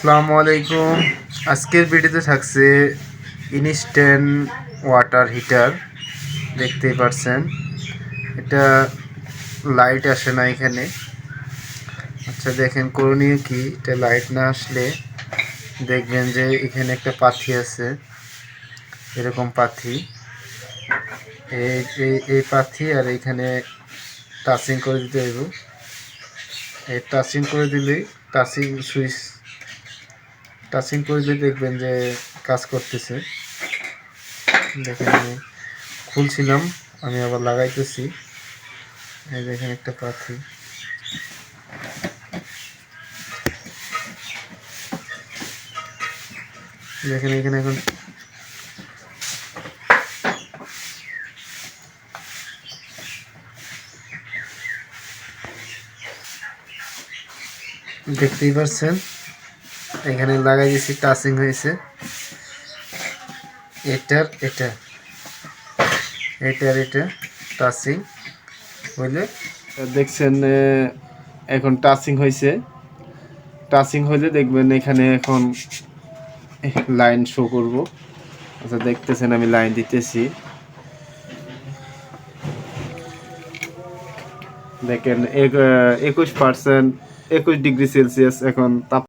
আসসালামু আলাইকুম। আজকের ভিডিওতে থাকছে ইনস্ট্যান্ট ওয়াটার হিটার। দেখতেই পারছেন এটা লাইট আসে না এখানে। আচ্ছা দেখেন করণীয় কি, এটা লাইট না আসলে দেখবেন যে এখানে একটা পাথি আছে, এরকম পাথি। এই এই এই পাথি আর এখানে টাচিং করে দিতে হইব। এই টাচিং করে দিলেই টাচিং করে দিলে দেখবেন যে কাজ করতেছে। দেখেন আমি খুলছিলাম, আমি আবার লাগাইতেছি। এই দেখেন একটা পাখি, দেখেন এখানে এখন দেখতেই পাচ্ছেন এখানে লাগাই দিয়েছি, টাচিং হয়েছে। এটার এটা এটার এটা টাচিং হইলে দেখছেন এখন টাচিং হয়েছে। টাচিং হইলে দেখবেন এখানে এখন লাইন শো করব। আচ্ছা দেখতেছেন আমি লাইন দিতেছি, দেখেন 21% 21 ডিগ্রি সেলসিয়াস এখন তাপ